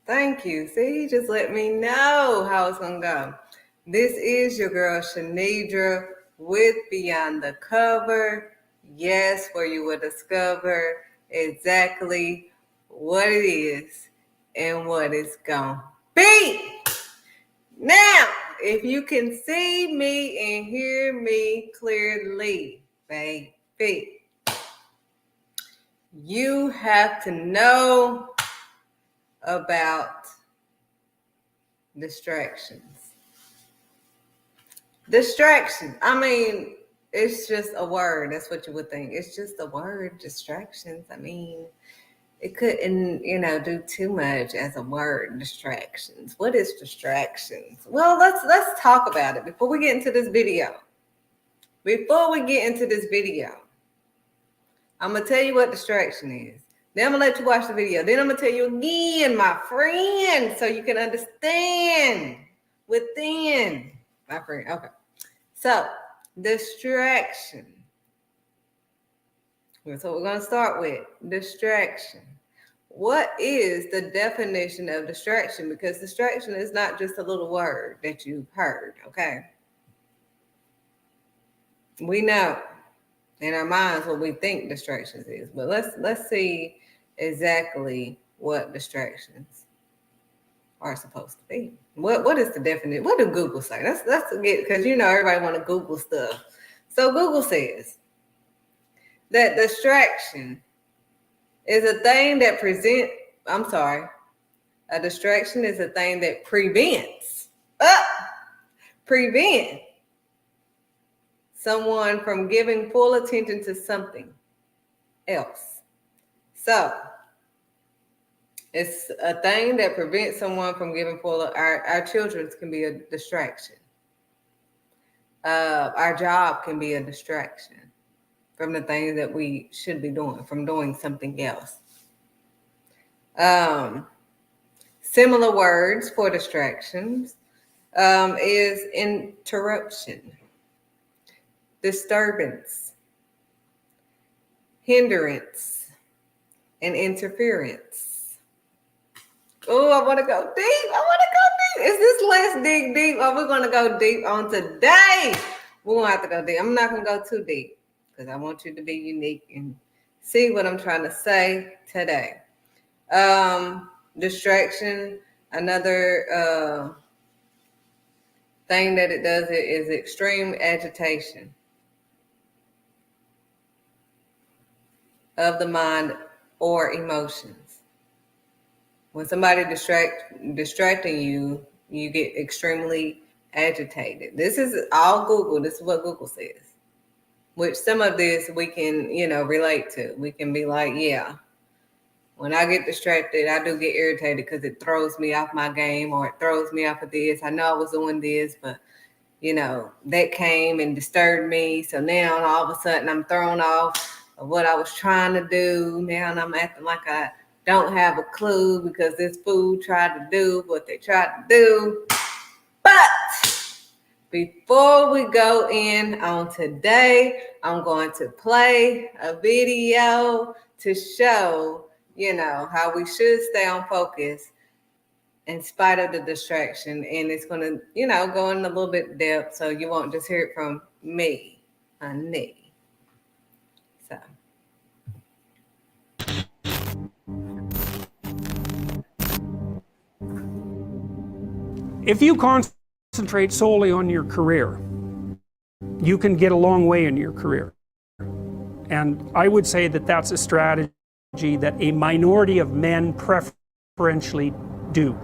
Thank you. See, just let me know how it's going to go. This is your girl, Shanidra, with Beyond the Cover. Yes, where you will discover exactly what it is and what it's going to be. Now, if you can see me and hear me clearly, baby, you have to know about distractions. Distraction. I mean, it's just a word. That's what you would think. It's just a word, distractions. I mean, it couldn't, do too much as a word, distractions. What is distractions? Well, let's talk about it before we get into this video. I'm gonna tell you what distraction is. Then I'm gonna let you watch the video. Then I'm gonna tell you again, my friend, so you can understand within my friend. Okay. So, distraction. That's what we're gonna start with. Distraction. What is the definition of distraction? Because distraction is not just a little word that you've heard, okay? We know in our minds what we think distractions is, but let's see exactly what distractions are supposed to be. What is the definition? What do Google say? Let's get, because everybody want to Google stuff. So Google says that distraction is a thing that a distraction is a thing that prevents someone from giving full attention to something else. So it's a thing that prevents someone from giving our children can be a distraction. Our job can be a distraction from the things that we should be doing, from doing something else. Similar words for distractions is interruption, disturbance, hindrance, and interference. Oh, I want to go deep. Is this less dig deep, or we're going to go deep on today? We're going to have to go deep. I'm not going to go too deep because I want you to be unique and see what I'm trying to say today. Distraction, another thing that it does is extreme agitation of the mind or emotions. When somebody distracting you, you get extremely agitated. This is all Google. This is what Google says. Which some of this we can, relate to. We can be like, yeah, when I get distracted, I do get irritated because it throws me off my game, or it throws me off of this. I know I was doing this, but that came and disturbed me. So now all of a sudden I'm thrown off of what I was trying to do. Now I'm acting like I don't have a clue because this fool tried to do what they tried to do. But before we go in on today, I'm going to play a video to show, how we should stay on focus in spite of the distraction. And it's going to, go in a little bit depth so you won't just hear it from me, honey. So. If you concentrate solely on your career, you can get a long way in your career. And I would say that that's a strategy that a minority of men preferentially do.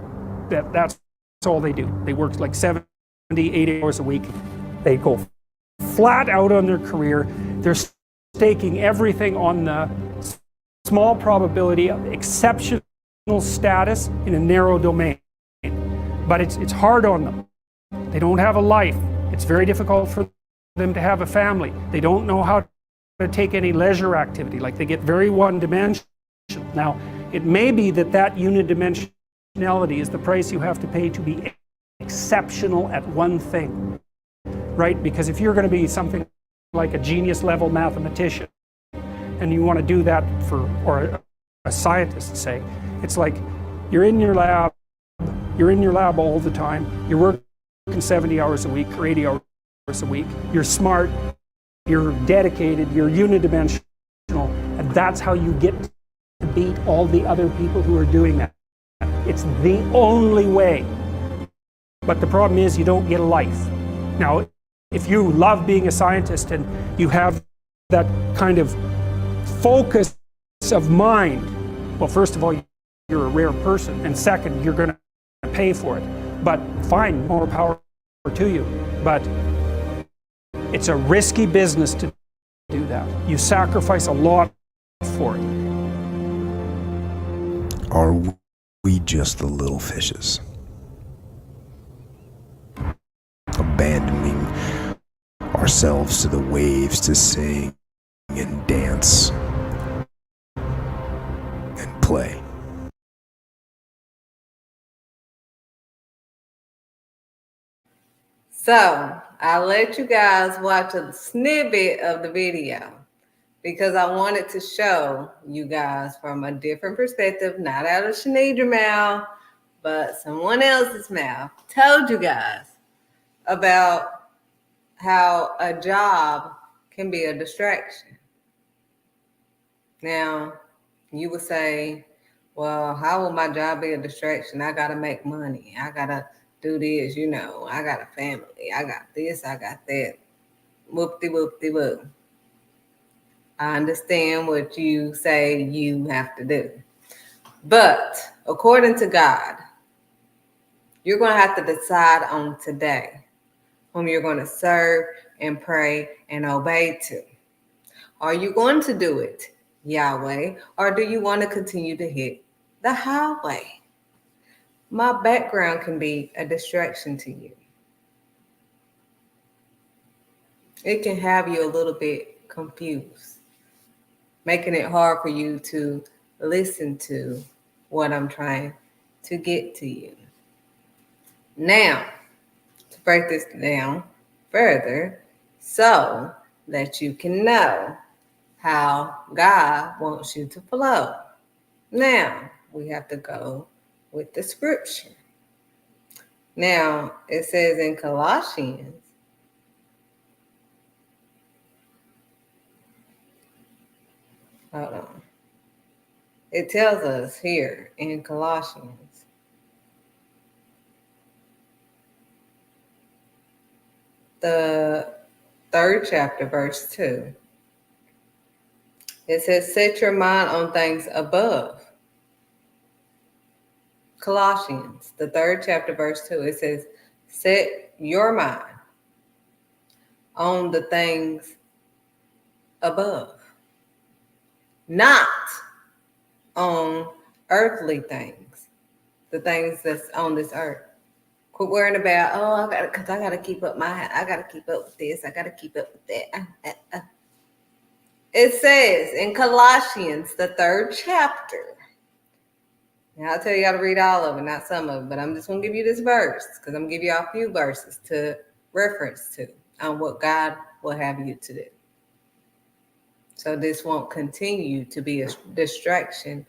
That's all they do. They work like 70, 80 hours a week. They go flat out on their career. They're staking everything on the small probability of exceptional status in a narrow domain. But it's hard on them. They don't have a life. It's very difficult for them to have a family. They don't know how to take any leisure activity. Like, they get very one-dimensional. Now, it may be that unidimensionality is the price you have to pay to be exceptional at one thing, right? Because if you're going to be something like a genius-level mathematician, and you want to do that or a scientist, say, it's like you're in your lab, You're in your lab all the time. You're working 70 hours a week or 80 hours a week. You're smart, you're dedicated, you're unidimensional, and that's how you get to beat all the other people who are doing that. It's the only way. But the problem is you don't get a life. Now, if you love being a scientist and you have that kind of focus of mind, well, first of all, you're a rare person, and second, you're going to pay for it. But fine, more power to you. But it's a risky business to do that. You sacrifice a lot for it. Are we just the little fishes? Abandoning ourselves to the waves to sing and dance and play. So I'll let you guys watch a snippet of the video because I wanted to show you guys from a different perspective, not out of Shanidra mouth, but someone else's mouth. Told you guys about how a job can be a distraction. Now, you would say, well, how will my job be a distraction? I got to make money. I got to do this, I got a family. I got this, I got that. Whoop-de-whoop-de-whoop. I understand what you say you have to do. But according to God, you're going to have to decide on today whom you're going to serve and pray and obey to. Are you going to do it, Yahweh, or do you want to continue to hit the highway? My background can be a distraction to you. It can have you a little bit confused, making it hard for you to listen to what I'm trying to get to you. Now, to break this down further so that you can know how God wants you to flow. Now, we have to go with the scripture. Now, it says in Colossians, hold on. It tells us here in Colossians, the 3rd chapter, verse 2. It says, set your mind on things above. Colossians, the 3rd chapter, verse 2, it says, set your mind on the things above, not on earthly things, the things that's on this earth. Quit worrying about, I gotta keep up with this, I gotta keep up with that. It says in Colossians, the 3rd chapter. Now, I'll tell you how to read all of it, not some of it, but I'm just going to give you this verse because I'm going to give you a few verses to reference to on what God will have you to do. So this won't continue to be a distraction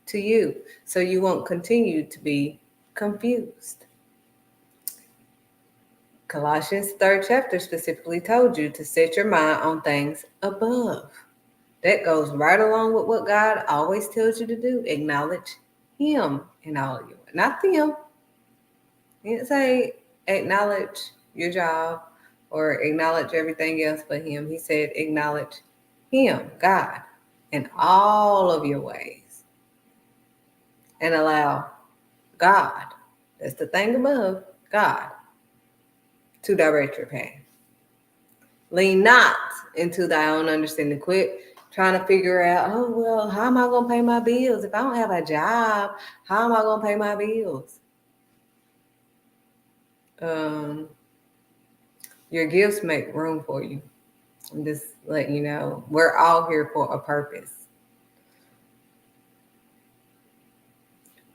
to you. So you won't continue to be confused. Colossians 3rd chapter specifically told you to set your mind on things above. That goes right along with what God always tells you to do. Acknowledge Him in all of you, not them. He didn't say acknowledge your job or acknowledge everything else but Him. He said acknowledge Him, God, in all of your ways, and allow God, that's the thing above, God, to direct your path. Lean not into thy own understanding. Quit trying to figure out, how am I going to pay my bills? If I don't have a job, how am I going to pay my bills? Your gifts make room for you. I'm just letting you know, we're all here for a purpose.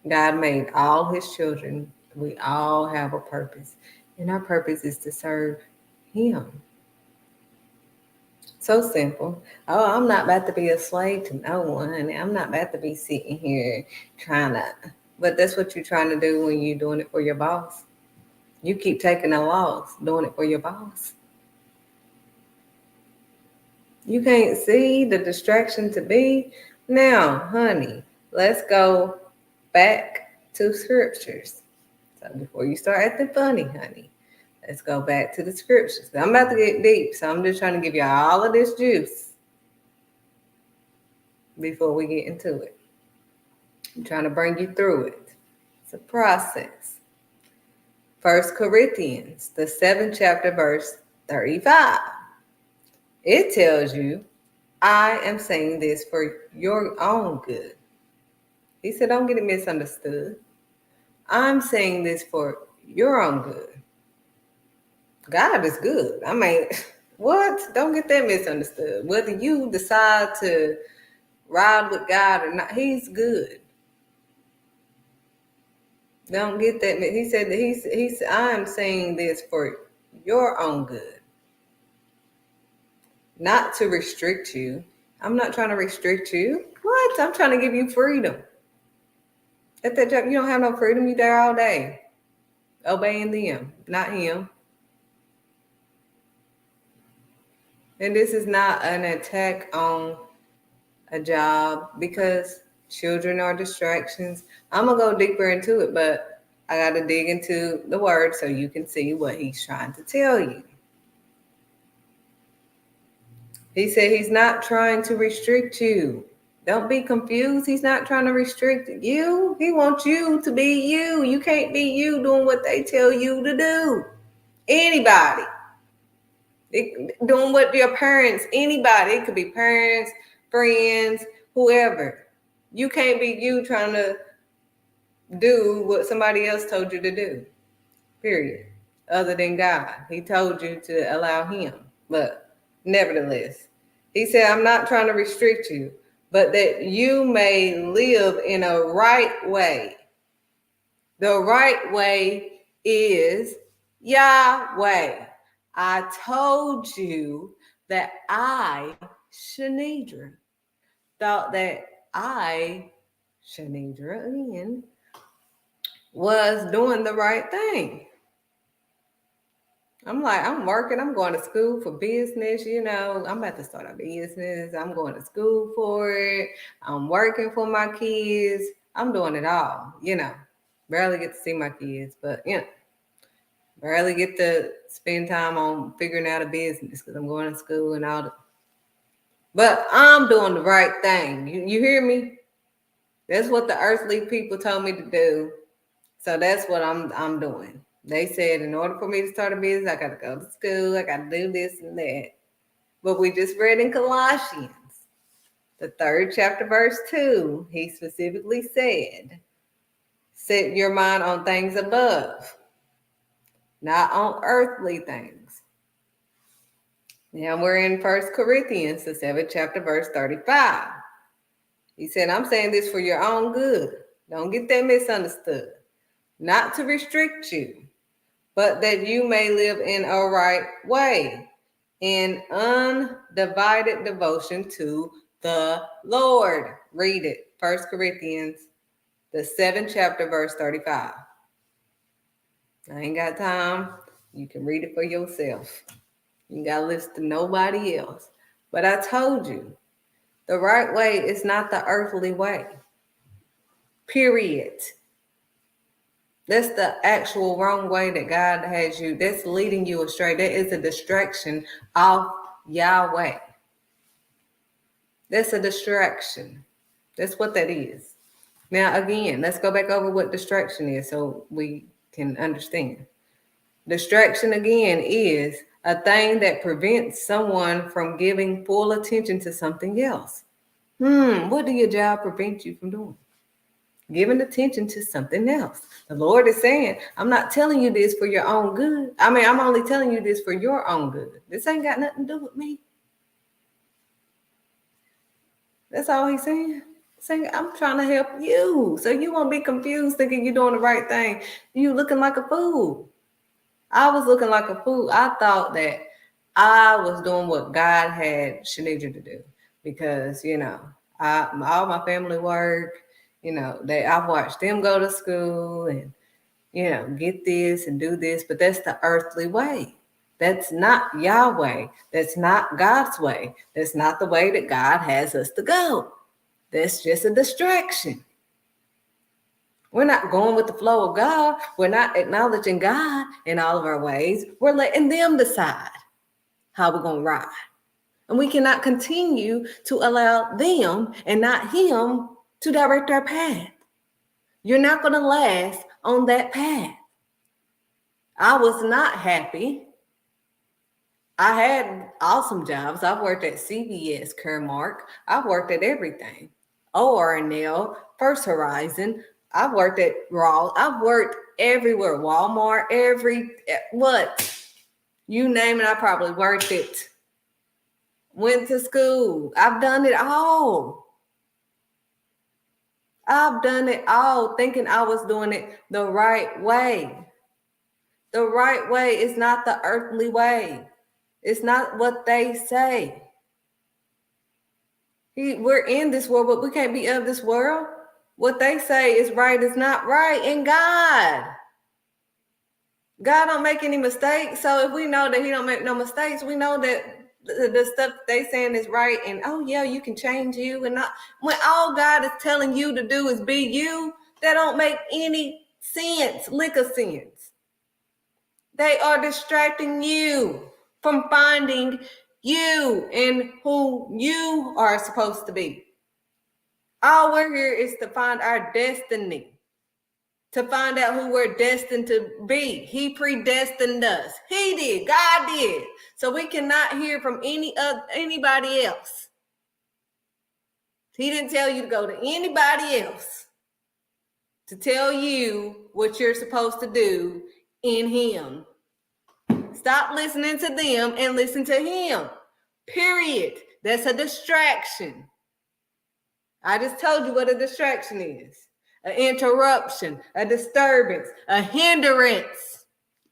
God made all His children. We all have a purpose. And our purpose is to serve Him. So simple. I'm not about to be a slave to no one. I'm not about to be sitting here trying to But that's what you're trying to do when you're doing it for your boss. You keep taking a loss doing it for your boss. You can't see the distraction to be. Now, honey, let's go back to scriptures. So before you start acting funny, honey, let's go back to the scriptures. I'm about to get deep, so I'm just trying to give you all of this juice before we get into it. I'm trying to bring you through it. It's a process. 1 Corinthians, the 7th chapter, verse 35. It tells you, I am saying this for your own good. He said, don't get it misunderstood. I'm saying this for your own good. God is good. I mean, what? Don't get that misunderstood. Whether you decide to ride with God or not, he's good. Don't get that. He said that he's I'm saying this for your own good. Not to restrict you. I'm not trying to restrict you. What? I'm trying to give you freedom. At that job, you don't have no freedom. You're there all day. Obeying them, not him. And this is not an attack on a job because children are distractions. I'm going to go deeper into it, but I got to dig into the word so you can see what he's trying to tell you. He said he's not trying to restrict you. Don't be confused. He's not trying to restrict you. He wants you to be you. You can't be you doing what they tell you to do. Anybody. Doing what your parents, anybody. It could be parents, friends, whoever. You can't be you trying to do what somebody else told you to do. Period. Other than God. He told you to allow him. But nevertheless, he said, I'm not trying to restrict you, but that you may live in a right way. The right way is Yahweh. I told you that I, Shanidra, thought that I, Shanidra again, was doing the right thing. I'm like, I'm working. I'm going to school for business. You know, I'm about to start a business. I'm going to school for it. I'm working for my kids. I'm doing it all, you know. Barely get to see my kids, but, you know, barely get to spend time on figuring out a business because I'm going to school and all that. But I'm doing the right thing. You hear me? That's what the earthly people told me to do. So that's what I'm doing. They said in order for me to start a business, I got to go to school. I got to do this and that. But we just read in Colossians, the 3rd chapter, verse 2, he specifically said, set your mind on things above, not on earthly things. Now we're in 1 Corinthians, the 7th chapter, verse 35. He said, I'm saying this for your own good. Don't get that misunderstood. Not to restrict you, but that you may live in a right way, in undivided devotion to the Lord. Read it. 1 Corinthians, the 7th chapter, verse 35. I ain't got time. You can read it for yourself. You got to listen to nobody else. But I told you, the right way is not the earthly way. Period. That's the actual wrong way that God has you. That's leading you astray. That is a distraction of Yahweh. That's a distraction. That's what that is. Now, again, let's go back over what distraction is so we can understand. Distraction, again, is a thing that prevents someone from giving full attention to something else. What do your job prevent you from doing? Giving attention to something else. The Lord is saying, I'm not telling you this for your own good. I mean, I'm only telling you this for your own good. This ain't got nothing to do with me. That's all he's saying. Saying, I'm trying to help you. So you won't be confused thinking you're doing the right thing. You looking like a fool. I was looking like a fool. I thought that I was doing what God had Shanidra to do. Because, you know, all my family work. I've watched them go to school and, get this and do this, but that's the earthly way. That's not Yahweh. That's not God's way. That's not the way that God has us to go. That's just a distraction. We're not going with the flow of God. We're not acknowledging God in all of our ways. We're letting them decide how we're going to ride. And we cannot continue to allow them and not him to direct our path. You're not going to last on that path. I was not happy. I had awesome jobs. I've worked at CVS, Caremark. I've worked at everything. ORNL, First Horizon. I've worked at Raw. I've worked everywhere. Walmart, you name it, I probably worked it. Went to school. I've done it all. I've done it all thinking I was doing it the right way. The right way is not the earthly way. It's not what they say. We're in this world, but we can't be of this world. What they say is right is not right in God. God don't make any mistakes. So if we know that he don't make no mistakes, we know that the stuff they saying is right. And oh yeah, you can change you. And not when all God is telling you to do is be you, that don't make any sense, lick of sense. They are distracting you from finding you and who you are supposed to be. All we're here is to find our destiny, to find out who we're destined to be. He predestined us. He did. God did. So we cannot hear from anybody else. He didn't tell you to go to anybody else to tell you what you're supposed to do in him. Stop listening to them and listen to him. Period. That's a distraction. I just told you what a distraction is. An interruption, a disturbance, a hindrance.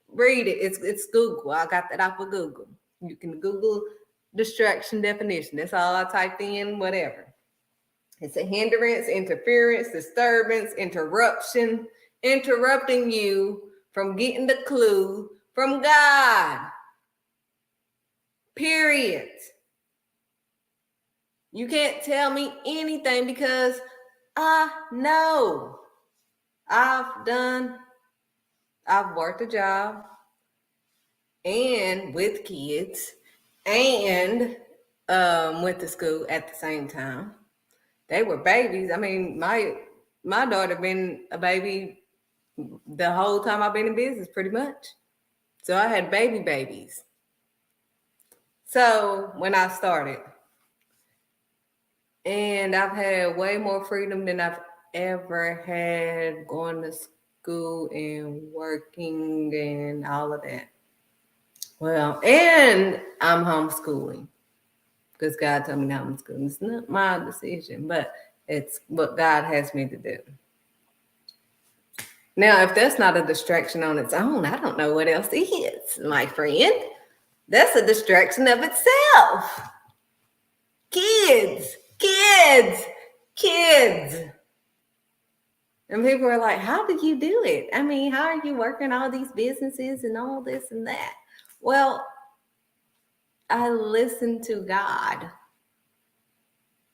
Read it. It's Google. I got that off of Google. You can Google distraction definition. That's all I typed in, whatever. It's a hindrance, interference, disturbance, interruption, interrupting you from getting the clue from God. Period. You can't tell me anything because I know. I've worked a job and with kids and went to school at the same time. They were babies. I mean, my daughter been a baby the whole time I've been in business, pretty much. So I had babies. So when I started, and I've had way more freedom than I've ever had going to school and working and all of that. Well, and I'm homeschooling because God told me to homeschool. It's not my decision, but it's what God has me to do. Now, if that's not a distraction on its own, I don't know what else is, my friend. That's a distraction of itself. Kids. And people are like, how did you do it? I mean, how are you working all these businesses and all this and that? Well, I listen to God.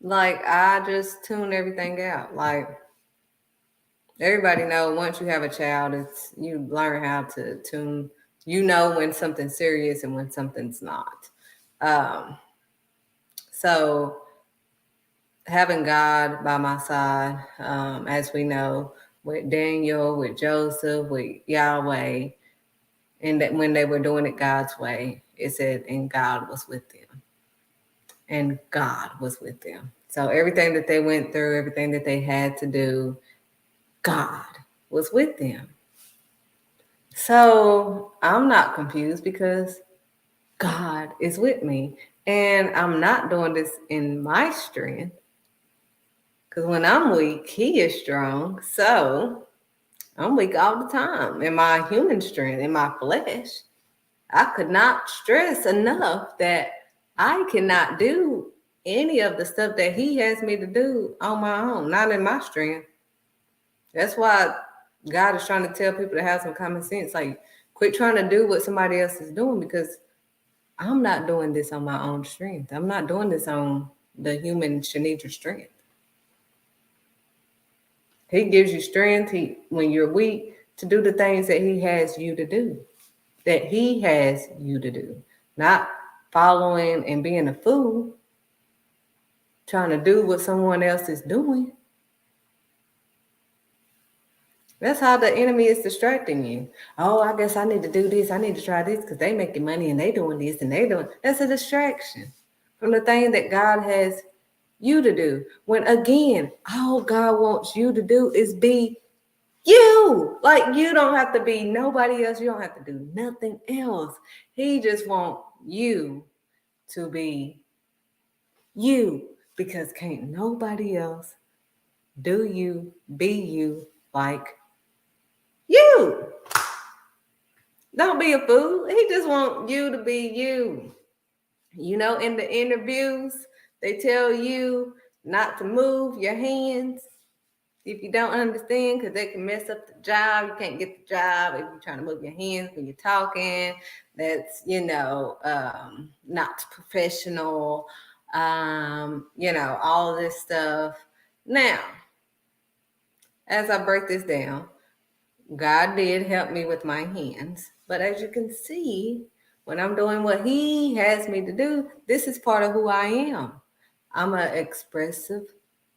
Like, I just tune everything out. Like, everybody knows once you have a child, you learn how to tune. You know when something's serious and when something's not. So having God by my side, as we know, with Daniel, with Joseph, with Yahweh, and that when they were doing it God's way, it said, and God was with them. And God was with them. So everything that they went through, everything that they had to do, God was with them. So I'm not confused because God is with me. And I'm not doing this in my strength. Because when I'm weak, he is strong. So I'm weak all the time in my human strength, in my flesh. I could not stress enough that I cannot do any of the stuff that he has me to do on my own, not in my strength. That's why God is trying to tell people to have some common sense. Like, quit trying to do what somebody else is doing, because I'm not doing this on my own strength. I'm not doing this on the human Shanidra strength. He gives you strength when you're weak to do the things that he has you to do. That he has you to do. Not following and being a fool, trying to do what someone else is doing. That's how the enemy is distracting you. Oh, I guess I need to do this. I need to try this because they making money and they doing this and they doing. That's a distraction from the thing that God has you to do. When again, all God wants you to do is be you. Like, you don't have to be nobody else. You don't have to do nothing else. He just wants you to be you, because can't nobody else do you, be you like you. Don't be a fool. He just wants you to be you. You know, in the interviews, they tell you not to move your hands if you don't understand, because they can mess up the job. You can't get the job if you're trying to move your hands when you're talking. That's, not professional. All this stuff. Now, as I break this down, God did help me with my hands. But as you can see, when I'm doing what he has me to do, this is part of who I am. I'm an expressive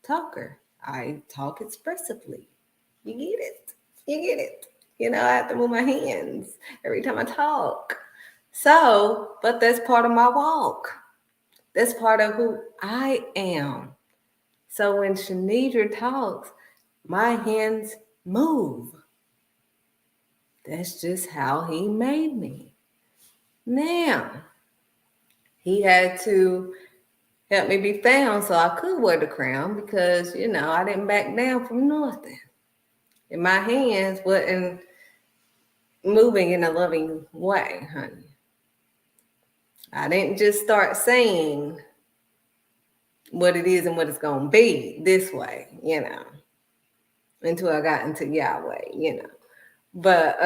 talker. I talk expressively. You get it? You get it? I have to move my hands every time I talk. So, but that's part of my walk. That's part of who I am. So when Shanidra talks, my hands move. That's just how he made me. Now, he had to help me be found so I could wear the crown, because, I didn't back down from nothing. And my hands wasn't moving in a loving way, honey. I didn't just start saying what it is and what it's going to be this way, until I got into Yahweh, But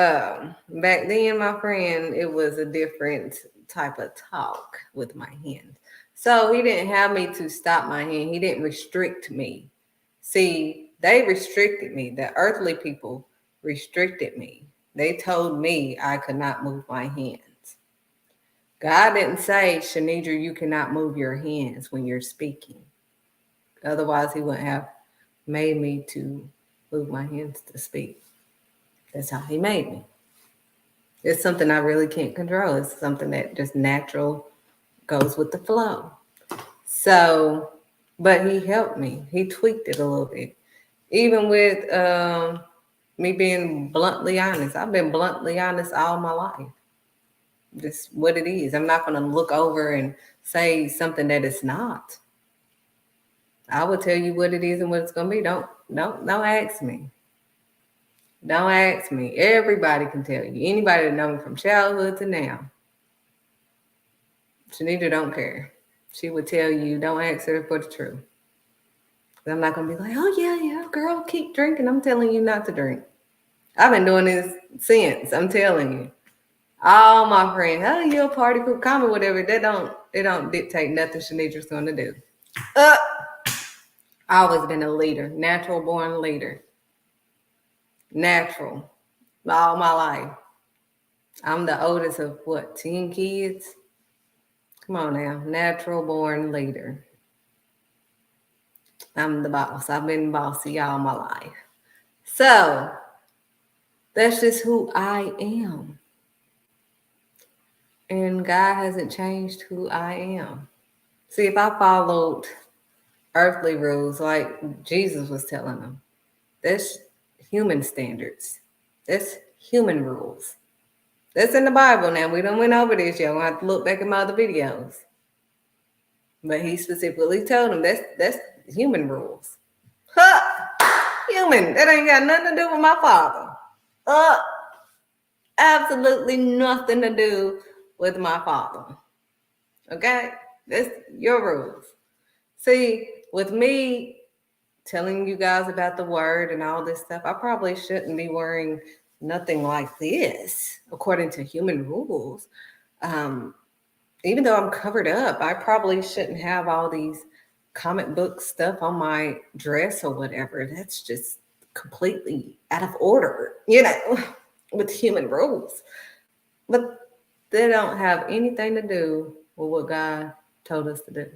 back then, my friend, it was a different type of talk with my hands. So he didn't have me to stop my hand. He didn't restrict me. See, they restricted me. The earthly people restricted me. They told me I could not move my hands. God didn't say, Shanidra, you cannot move your hands when you're speaking. Otherwise, he wouldn't have made me to move my hands to speak. That's how he made me. It's something I really can't control. It's something that just natural goes with the flow. So, but he helped me. He tweaked it a little bit. Even with me being bluntly honest. I've been bluntly honest all my life. Just what it is. I'm not going to look over and say something that it's not. I will tell you what it is and what it's going to be. Don't ask me. Don't ask me. Everybody can tell you. Anybody that knows me from childhood to now. Shanidra don't care. She would tell you, don't ask her for the truth. I'm not going to be like, oh, yeah, girl, keep drinking. I'm telling you not to drink. I've been doing this since. I'm telling you. All my friends, oh, you're a party poop, comment, whatever. They don't dictate nothing Shanidra's going to do. I've always been a leader, natural born leader. Natural. All my life. I'm the oldest of 10 kids? Come on now. Natural born leader. I'm the boss. I've been bossy all my life. So, that's just who I am. And God hasn't changed who I am. See, if I followed earthly rules like Jesus was telling them, that's human standards. That's human rules. That's in the Bible now. We done went over this. Y'all have to look back at my other videos. But he specifically told them that's human rules. Human. That ain't got nothing to do with my father. Absolutely nothing to do with my father. Okay? That's your rules. See, with me telling you guys about the word and all this stuff, I probably shouldn't be wearing nothing like this according to human rules. Even though I'm covered up, I probably shouldn't have all these comic book stuff on my dress or whatever. That's just completely out of order, with human rules. But they don't have anything to do with what God told us to do.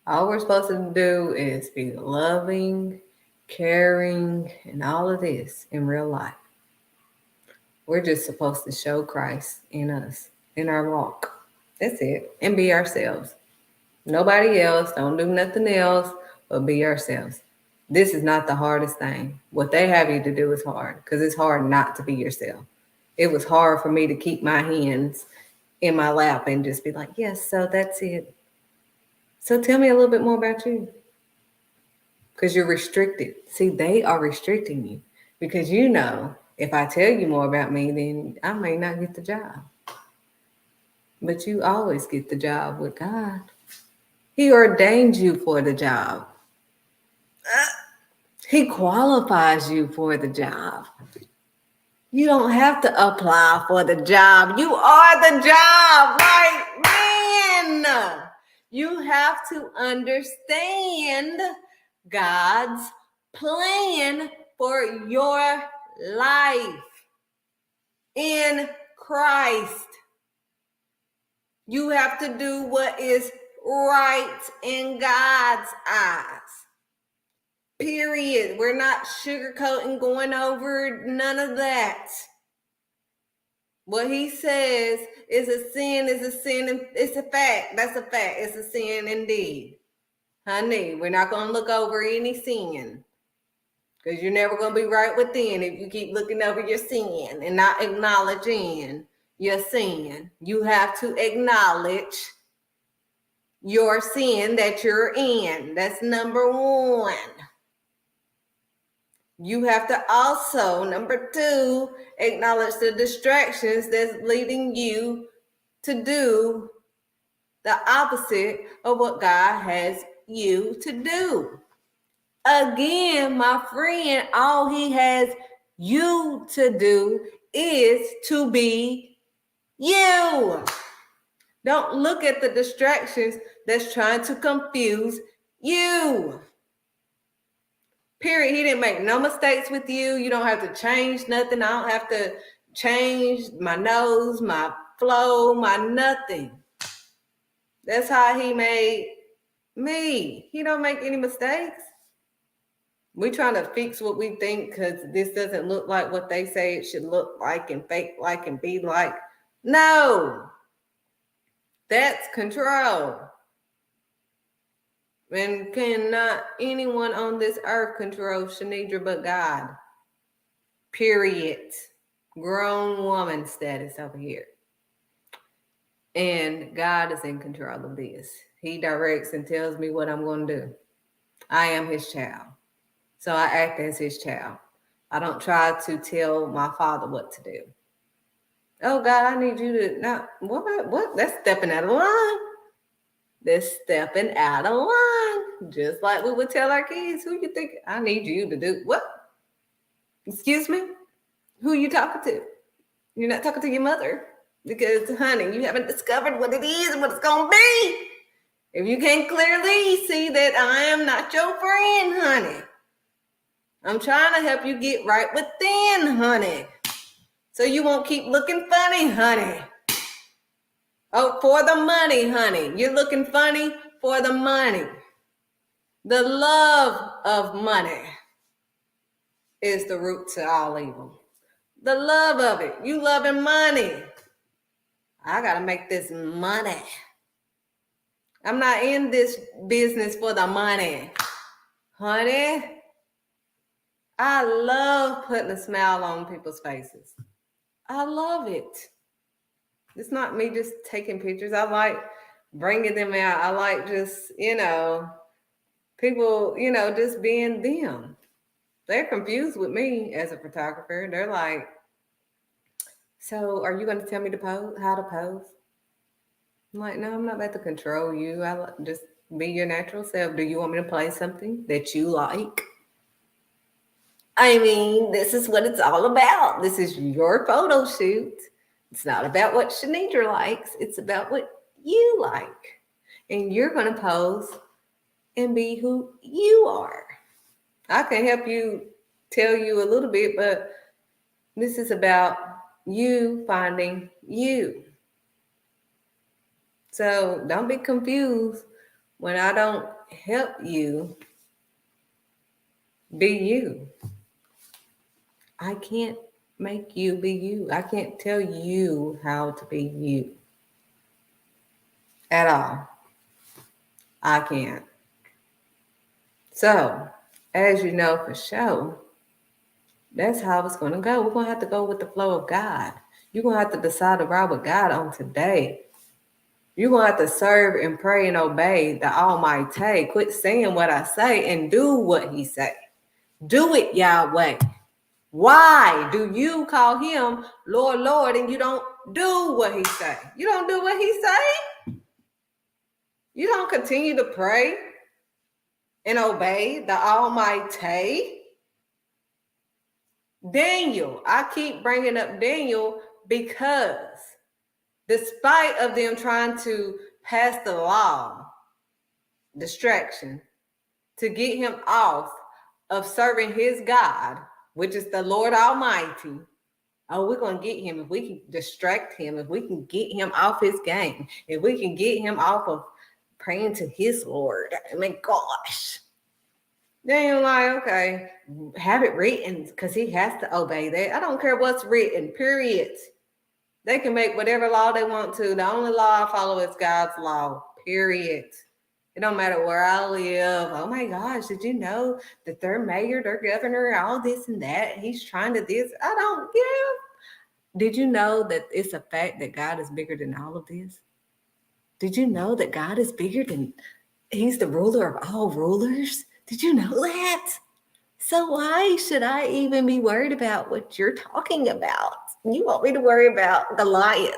All we're supposed to do is be loving, caring, and all of this in real life. We're just supposed to show Christ in us, in our walk. That's it. And be ourselves. Nobody else. Don't do nothing else, but be ourselves. This is not the hardest thing. What they have you to do is hard, because it's hard not to be yourself. It was hard for me to keep my hands in my lap and just be like, yes, so that's it. So tell me a little bit more about you. Because you're restricted. See, they are restricting you. Because if I tell you more about me, then I may not get the job. But you always get the job with God. He ordained you for the job. He qualifies you for the job. You don't have to apply for the job. You are the job, right, man? You have to understand God's plan for your life in Christ. You have to do what is right in God's eyes. Period. We're not sugarcoating, going over none of that. What he says is a sin, and it's a fact. That's a fact. It's a sin indeed. Honey, we're not going to look over any sin, because you're never going to be right within if you keep looking over your sin and not acknowledging your sin. You have to acknowledge your sin that you're in. That's number one. You have to also, number two, acknowledge the distractions that's leading you to do the opposite of what God has you to do. Again, my friend, all he has you to do is to be you. Don't look at the distractions that's trying to confuse you. Period. He didn't make no mistakes with you. You don't have to change nothing. I don't have to change my nose, my flow, my nothing. That's how he made me. He don't make any mistakes. We trying to fix what we think because this doesn't look like what they say it should look like and fake like and be like. No. That's control. And cannot anyone on this earth control Shanidra but God. Period. Grown woman status over here. And God is in control of this. He directs and tells me what I'm going to do. I am his child. So I act as his child. I don't try to tell my father what to do. Oh, God, I need you to... Now, what? That's stepping out of line. That's stepping out of line. Just like we would tell our kids, who you think I need you to do? What? Excuse me? Who you talking to? You're not talking to your mother. Because, honey, you haven't discovered what it is and what it's going to be. If you can't clearly see that I am not your friend, honey. I'm trying to help you get right within, honey. So you won't keep looking funny, honey. Oh, for the money, honey. You're looking funny for the money. The love of money is the root to all evil. The love of it. You loving money. I got to make this money. I'm not in this business for the money. Honey, I love putting a smile on people's faces. I love it. It's not me just taking pictures. I like bringing them out. I like just, people, just being them. They're confused with me as a photographer. They're like, so are you going to tell me to pose, how to pose? I'm like, no, I'm not about to control you. I just Be your natural self. Do you want me to play something that you like? I mean, this is what it's all about. This is your photo shoot. It's not about what Shanidra likes. It's about what you like. And you're going to pose and be who you are. I can help you tell you a little bit, but this is about you finding you. So don't be confused when I don't help you be you. I can't make you be you. I can't tell you how to be you at all. I can't. So, as you know for sure, that's how it's going to go. We're going to have to go with the flow of God. You're going to have to decide to ride with God on today. You're going to have to serve and pray and obey the Almighty. Quit saying what I say and do what he say. Do it Yahweh. Why do you call him Lord, Lord, and you don't do what he say? You don't do what he say? You don't continue to pray and obey the Almighty? Daniel, I keep bringing up Daniel because despite of them trying to pass the law, distraction, to get him off of serving his God, which is the Lord Almighty. Oh, we're going to get him if we can distract him, if we can get him off his game, if we can get him off of praying to his Lord. I mean, gosh. Then you're like, okay, have it written because he has to obey that. I don't care what's written, period. They can make whatever law they want to. The only law I follow is God's law, period. It don't matter where I live. Oh my gosh, did you know that their mayor, their governor, all this and that, he's trying to this? I don't give. Did you know that it's a fact that God is bigger than all of this? Did you know that God is bigger than, he's the ruler of all rulers? Did you know that? So why should I even be worried about what you're talking about? You want me to worry about Goliath?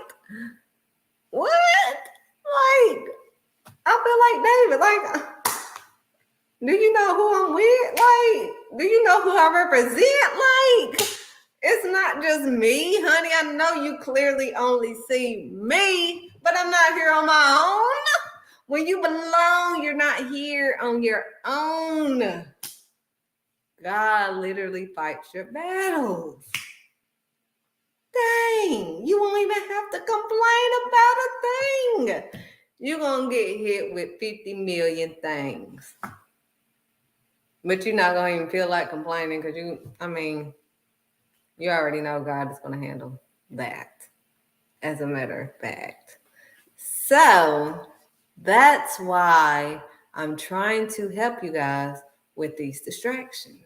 What? Like, I feel like David. Like, do you know who I'm with? Like, do you know who I represent? Like, it's not just me, honey. I know you clearly only see me, but I'm not here on my own. When you belong, you're not here on your own. God literally fights your battles. Dang, you won't even have to complain about a thing. You're going to get hit with 50 million things. But you're not going to even feel like complaining because you already know God is going to handle that, as a matter of fact. So that's why I'm trying to help you guys with these distractions.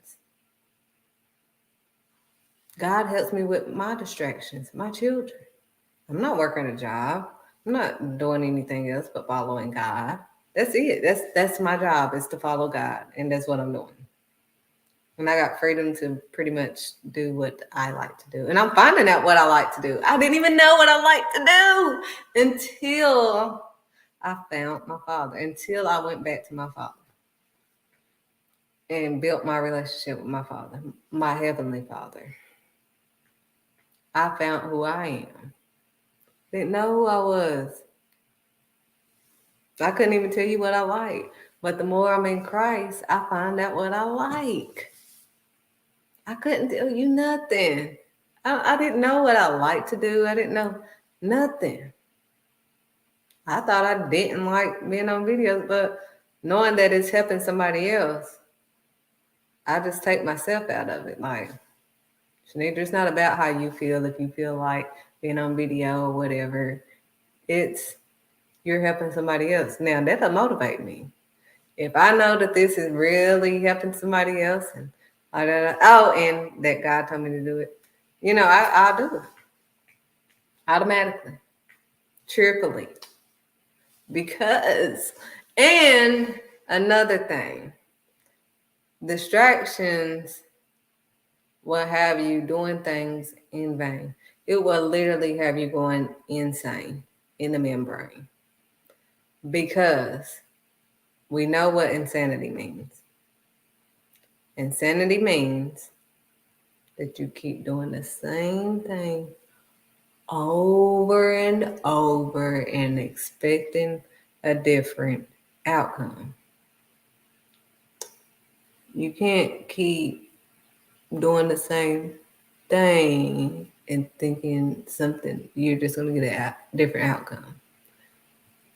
God helps me with my distractions, my children. I'm not working a job. I'm not doing anything else but following God. That's it. That's my job, is to follow God. And that's what I'm doing. And I got freedom to pretty much do what I like to do. And I'm finding out what I like to do. I didn't even know what I like to do until I found my Father, until I went back to my Father and built my relationship with my Father, my Heavenly Father. I found who I am. Didn't know who I was. I couldn't even tell you what I like. But the more I'm in Christ, I find out what I like. I couldn't tell you nothing. I didn't know what I liked to do. I didn't know nothing. I thought I didn't like being on videos, but knowing that it's helping somebody else, I just take myself out of it. Like, Shanidra, it's not about how you feel, if you feel like being on video or whatever. It's you're helping somebody else. Now, that'll motivate me. If I know that this is really helping somebody else, and and that God told me to do it, I'll do it automatically, cheerfully. Because, and another thing, distractions will have you doing things in vain. It will literally have you going insane in the membrane. Because We know what insanity means. Insanity means that you keep doing the same thing over and over and expecting a different outcome. You can't keep doing the same thing and thinking something, you're just going to get a different outcome.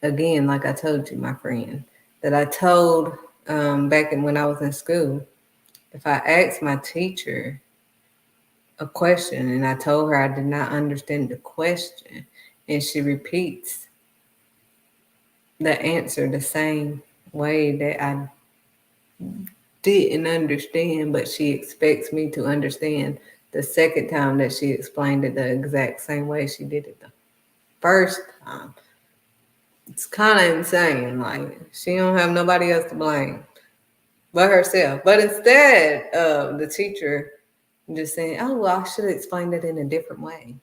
Again, like I told you, my friend, that I told back when I was in school, if I asked my teacher a question and I told her I did not understand the question, and she repeats the answer the same way that I didn't understand, but she expects me to understand the second time that she explained it the exact same way she did it the first time. It's kind of insane. Like, she don't have nobody else to blame but herself. But instead of the teacher just saying, oh, well, I should have explained it in a different way,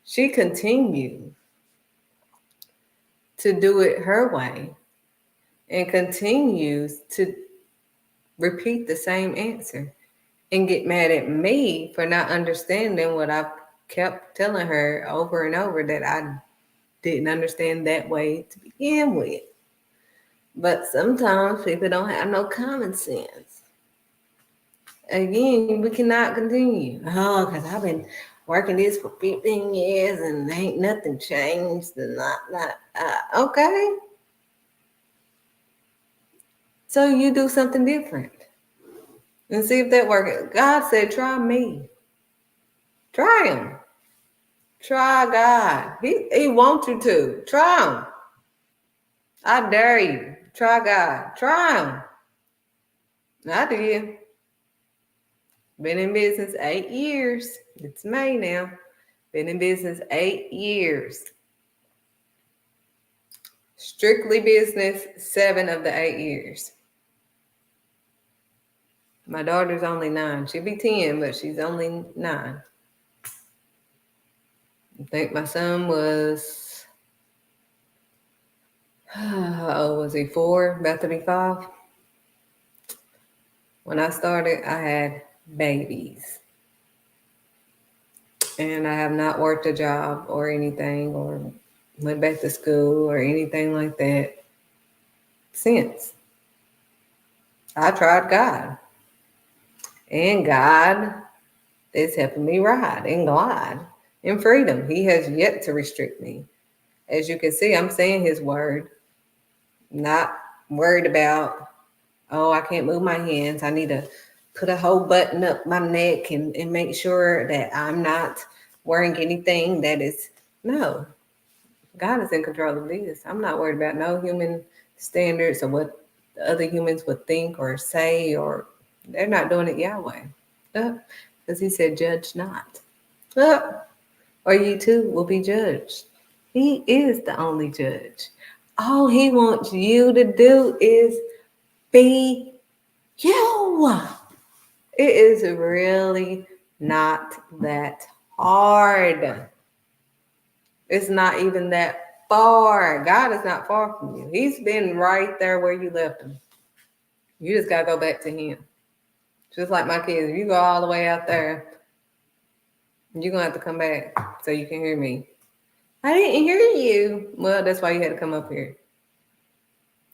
she continued to do it her way and continues to repeat the same answer and get mad at me for not understanding what I kept telling her over and over that I didn't understand that way to begin with. But sometimes people don't have no common sense. Again, we cannot continue. Oh, because I've been working this for 15 years and ain't nothing changed. And okay. So you do something different and see if that works. God said, try me. Try him. Try God. He wants you to. Try him. I dare you. Try God. Try him. I did. Been in business 8 years. It's May now. Been in business 8 years. Strictly business 7 of the 8 years. My daughter's only 9. She'll be 10, but she's only 9. I think my son was, how old was he? 4, about to be 5. When I started, I had babies. And I have not worked a job or anything or went back to school or anything like that since. I tried God. And God is helping me ride and glide in freedom. He has yet to restrict me. As you can see, I'm saying his word. Not worried about, oh, I can't move my hands. I need to put a whole button up my neck and make sure that I'm not wearing anything that is, no. God is in control of this. I'm not worried about no human standards or what the other humans would think or say, or they're not doing it Yahweh. Because he said, judge not. Or you too will be judged. He is the only judge. All he wants you to do is be you. It is really not that hard. It's not even that far. God is not far from you. He's been right there where you left him. You just got to go back to him. Just like my kids. If you go all the way out there, you're going to have to come back so you can hear me. I didn't hear you. Well, that's why you had to come up here.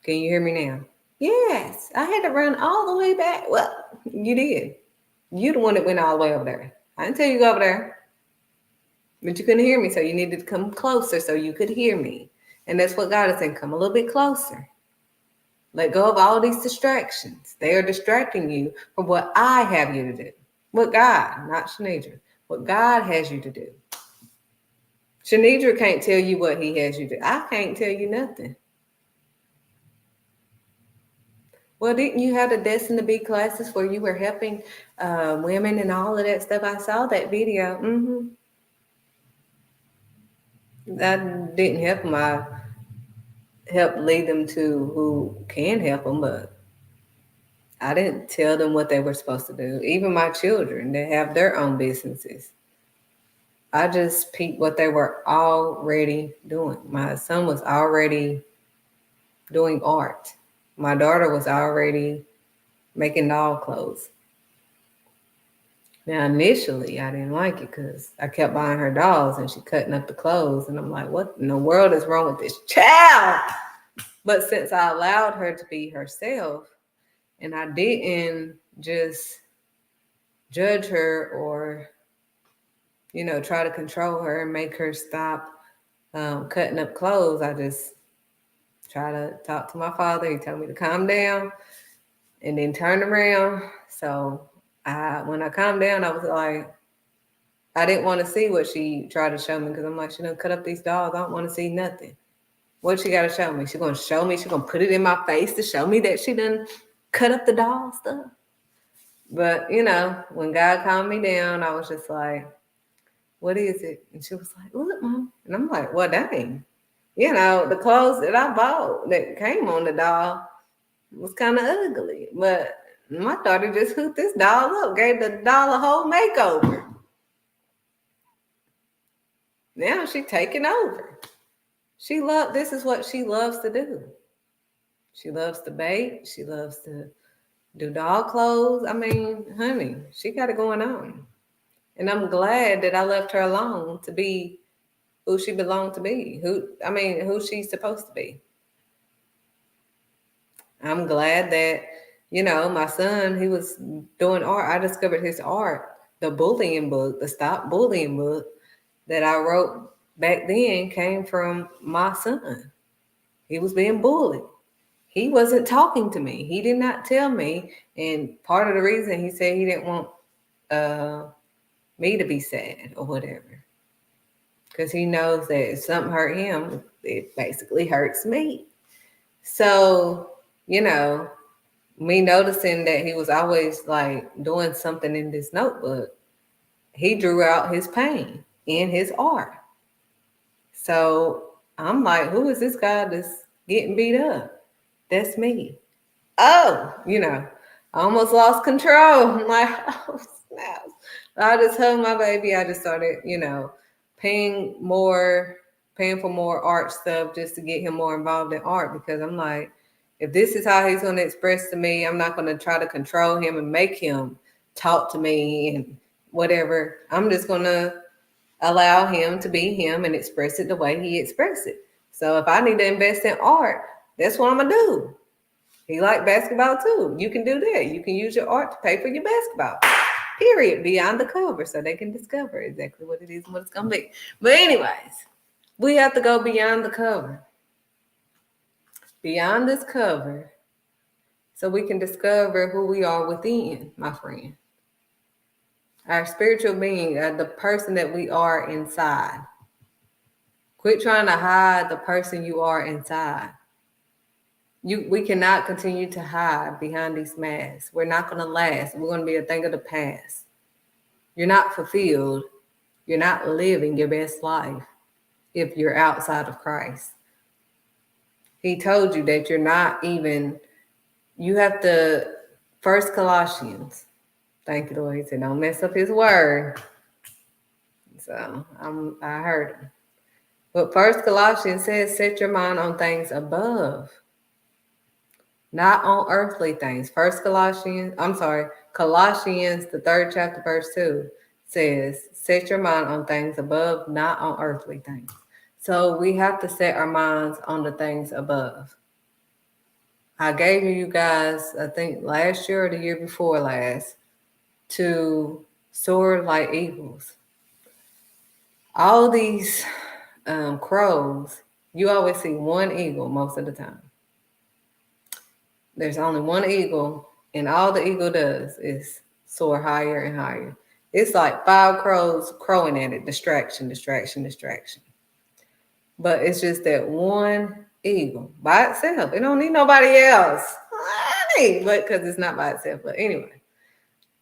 Can you hear me now? Yes. I had to run all the way back. Well, you did. You the one that went all the way over there. I didn't tell you to go over there. But you couldn't hear me, so you needed to come closer so you could hear me. And that's what God is saying. Come a little bit closer. Let go of all these distractions. They are distracting you from what I have you to do. What God, not Shanidra. What God has you to do. Shanidra can't tell you what he has you to do. I can't tell you nothing. Well, didn't you have the Destined to Be classes where you were helping women and all of that stuff? I saw that video. That didn't help them. I helped lead them to who can help them, but I didn't tell them what they were supposed to do. Even my children, they have their own businesses. I just peeped what they were already doing. My son was already doing art. my daughter was already making doll clothes. Now, initially, I didn't like it because I kept buying her dolls and she cutting up the clothes. And I'm like, what in the world is wrong with this child? But since I allowed her to be herself and I didn't just judge her or, try to control her and make her stop cutting up clothes, I just try to talk to my father. He told me to calm down and then turn around. So when I calmed down, I was like, I didn't want to see what she tried to show me because I'm like, she done cut up these dolls. I don't want to see nothing. What she got to show me? She going to show me. She going to put it in my face to show me that she done cut up the doll stuff. But, when God calmed me down, I was just like, what is it? And she was like, look, Mom. And I'm like, well, dang. The clothes that I bought that came on the doll was kind of ugly. But my daughter just hooked this doll up, gave the doll a whole makeover. Now she's taking over. This is what she loves to do. She loves to bake. She loves to do doll clothes. I mean, honey, she got it going on. And I'm glad that I left her alone to be who she belonged to be, who she's supposed to be. I'm glad that, my son, he was doing art. I discovered his art, the bullying book, the Stop Bullying book that I wrote back then came from my son. He was being bullied. He wasn't talking to me. He did not tell me. And part of the reason he said he didn't want me to be sad or whatever. Because he knows that if something hurt him, it basically hurts me. So, me noticing that he was always like doing something in this notebook, he drew out his pain in his art. So I'm like, who is this guy that's getting beat up? That's me. Oh, I almost lost control. I'm like, oh, snap. I just hugged my baby. I just started, paying for more art stuff just to get him more involved in art because I'm like, if this is how he's going to express to me, I'm not going to try to control him and make him talk to me and whatever. I'm just going to allow him to be him and express it the way he expressed it. So if I need to invest in art, that's what I'm going to do. He liked basketball too. You can do that. You can use your art to pay for your basketball. Period. Beyond the cover so they can discover exactly what it is and what it's going to be. But anyways, we have to go beyond the cover. Beyond this cover so we can discover who we are within, my friend. Our spiritual being, the person that we are inside. Quit trying to hide the person you are inside. We cannot continue to hide behind these masks. We're not going to last. We're going to be a thing of the past. You're not fulfilled. You're not living your best life if you're outside of Christ. He told you that you're not even, you have to, First Colossians. Thank you, Lord. He said, don't mess up his word. So I heard him. But First Colossians says, set your mind on things above, not on earthly things. Colossians, the 3rd chapter, verse 2 says, set your mind on things above, not on earthly things. So we have to set our minds on the things above. I gave you guys, I think last year or the year before last, to soar like eagles. All these crows, you always see one eagle most of the time. There's only one eagle, and all the eagle does is soar higher and higher. It's like 5 crows crowing at it, distraction. But it's just that one eagle by itself. It don't need nobody else. But because it's not by itself. But anyway,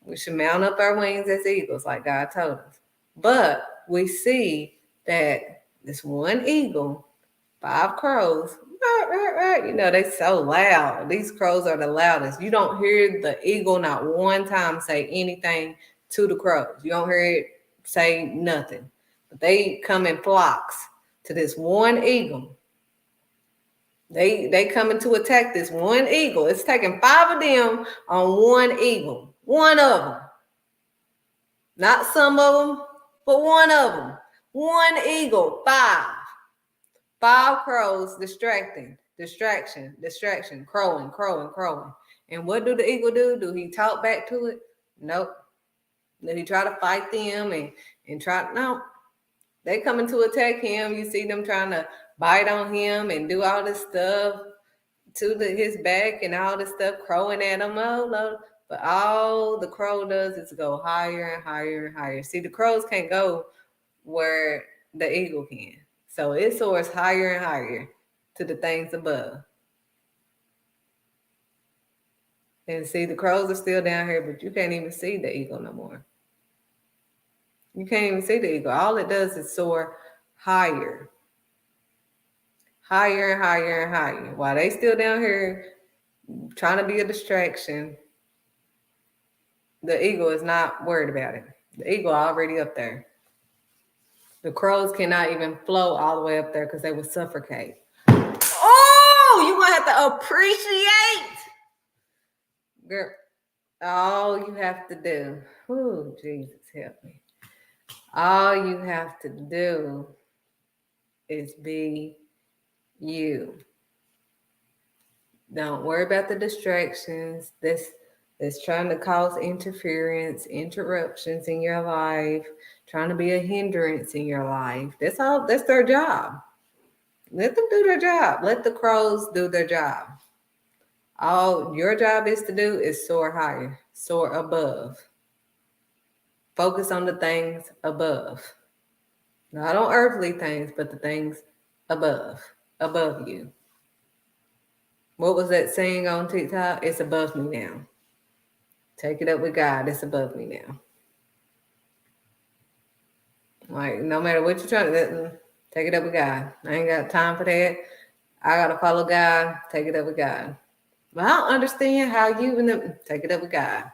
we should mount up our wings as eagles, like God told us. But we see that this one eagle, 5 crows, they so loud. These crows are the loudest. You don't hear the eagle not one time say anything to the crows. You don't hear it say nothing. But they come in flocks to this one eagle They coming to attack this one eagle. It's taking 5 of them on one eagle. One of them. Not some of them, but one of them. One eagle, 5. 5 crows distraction, crowing. And what do the eagle do? Do he talk back to it? Nope. Do he try to fight them and try? No. They coming to attack him. You see them trying to bite on him and do all this stuff to his back and all this stuff, crowing at him. Oh, no. But all the crow does is go higher and higher and higher. See, the crows can't go where the eagle can. So it soars higher and higher to the things above. And see, the crows are still down here, but you can't even see the eagle no more. You can't even see the eagle. All it does is soar higher. Higher and higher and higher. While they still down here trying to be a distraction, the eagle is not worried about it. The eagle already up there. The crows cannot even float all the way up there because they would suffocate. Oh, you're going to have to appreciate. Girl, all you have to do. Oh, Jesus, help me. All you have to do is be you. Don't worry about the distractions that's trying to cause interference, interruptions in your life, trying to be a hindrance in your life. That's all. That's their job. Let them do their job. Let the crows do their job. All your job is to do is soar higher, soar above. Focus on the things above. Not on earthly things, but the things above you. What was that saying on TikTok? It's above me now. Take it up with God. It's above me now. Like, no matter what you're trying to do, take it up with God. I ain't got time for that. I got to follow God. Take it up with God. But I don't understand how you even take it up with God.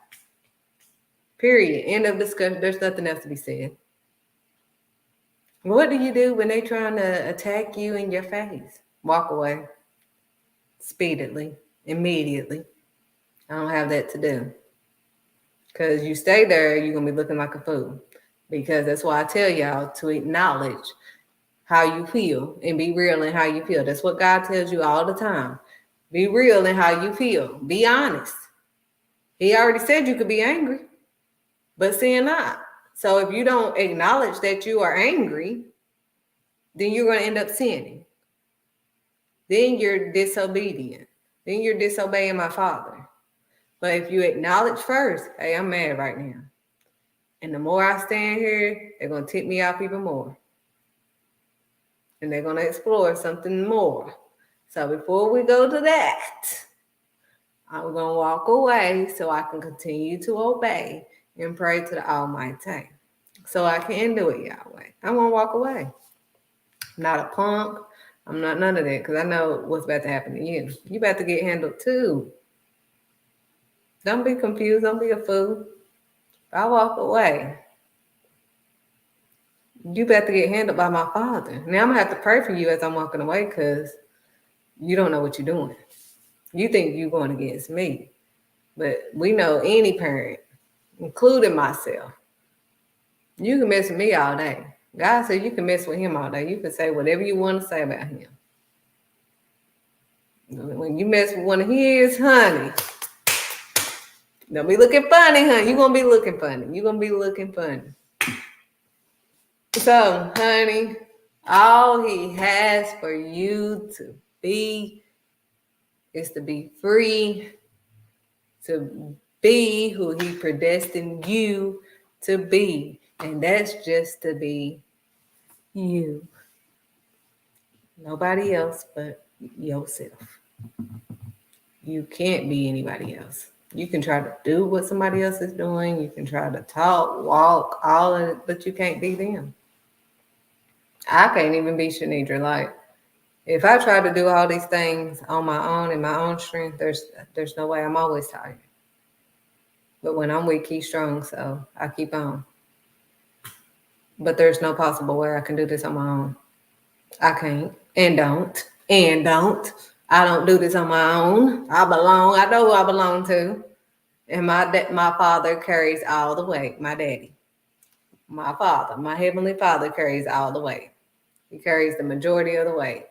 Period. End of discussion. There's nothing else to be said. What do you do when they trying to attack you in your face? Walk away. Speedily. Immediately. I don't have that to do. Because you stay there, you're going to be looking like a fool. Because that's why I tell y'all to acknowledge how you feel and be real in how you feel. That's what God tells you all the time. Be real in how you feel. Be honest. He already said you could be angry, but sin not. So if you don't acknowledge that you are angry, then you're going to end up sinning. Then you're disobedient. Then you're disobeying my Father. But if you acknowledge first, hey, I'm mad right now. And the more I stand here, they're going to tip me off even more. And they're going to explore something more. So before we go to that, I'm going to walk away so I can continue to obey and pray to the Almighty. So I can do it Yahweh. I'm going to walk away. I'm not a punk. I'm not none of that because I know what's about to happen to you. You about to get handled too. Don't be confused. Don't be a fool. I walk away. You about to get handled by my Father. Now I'm going to have to pray for you as I'm walking away because you don't know what you're doing. You think you're going against me. But we know any parent, including myself, you can mess with me all day. God said you can mess with him all day. You can say whatever you want to say about him. When you mess with one of his, honey, don't be looking funny, honey. You're going to be looking funny. You're going to be looking funny. So, honey, all he has for you to be is to be free, to be who he predestined you to be. And that's just to be you. Nobody else but yourself. You can't be anybody else. You can try to do what somebody else is doing. You can try to talk, walk, all of it, but you can't be them. I can't even be Shanidra. Like, if I try to do all these things on my own in my own strength, there's no way. I'm always tired. But when I'm weak, he's strong, so I keep on. But there's no possible way I can do this on my own. I can't and don't. I don't do this on my own. I know who I belong to. And my father carries all the weight. My daddy, my father, my heavenly father carries all the weight. He carries the majority of the weight.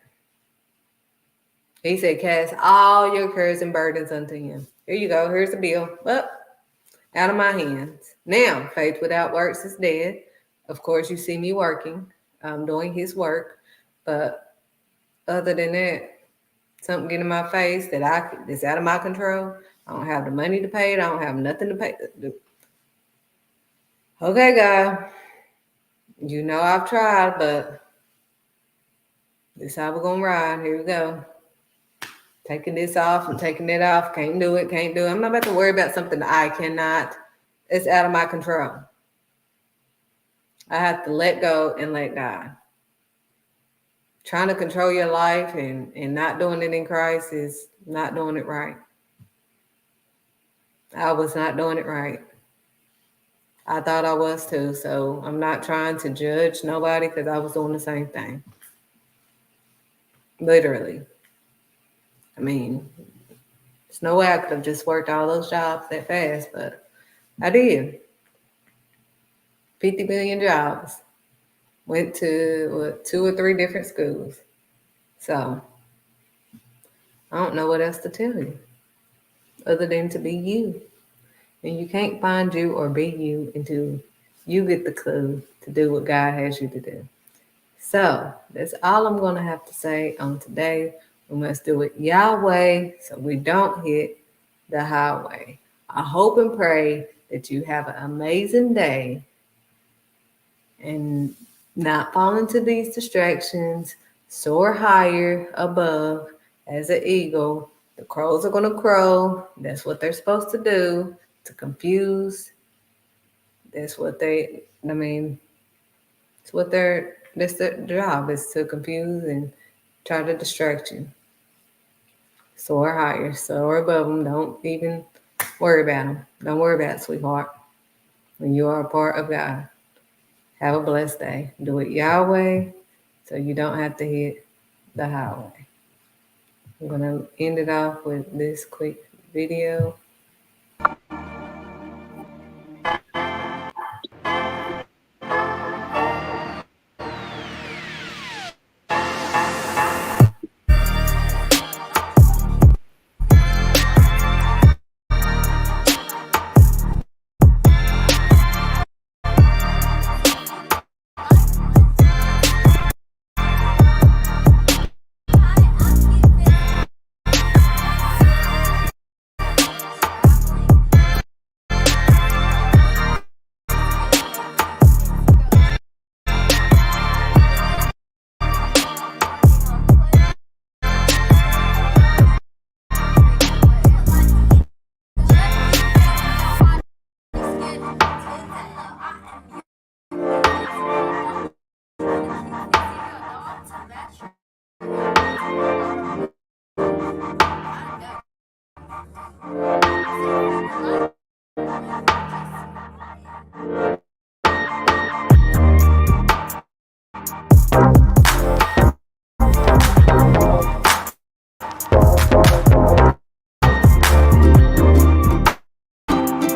He said, cast all your cares and burdens unto him. Here you go. Here's the bill. Up, out of my hands. Now, faith without works is dead. Of course, you see me working. I'm doing his work. But other than that, something get in my face that's out of my control. I don't have the money to pay it. I don't have nothing to pay. Okay, God. You know I've tried, but this how we're gonna ride. Here we go. Taking this off and taking that off. Can't do it. I'm not about to worry about something I cannot. It's out of my control. I have to let go and let God. Trying to control your life and not doing it in Christ is not doing it right. I was not doing it right. I thought I was too. So I'm not trying to judge nobody because I was doing the same thing. Literally. I mean, there's no way I could have just worked all those jobs that fast, but I did. 50 million jobs. Went to 2 or 3 different schools. So I don't know what else to tell you other than to be you. And you can't find you or be you until you get the clue to do what God has you to do. So that's all I'm going to have to say on today. We must do it Yahweh so we don't hit the highway. I hope and pray that you have an amazing day and not fall into these distractions. Soar higher above as an eagle. The crows are going to crow. That's what they're supposed to do, to confuse. That's what it's what that's their job, is to confuse and try to distract you. Soar higher, soar above them. Don't even worry about them. Don't worry about it, sweetheart. When you are a part of God, have a blessed day. Do it Yahweh so you don't have to hit the highway. I'm going to end it off with this quick video.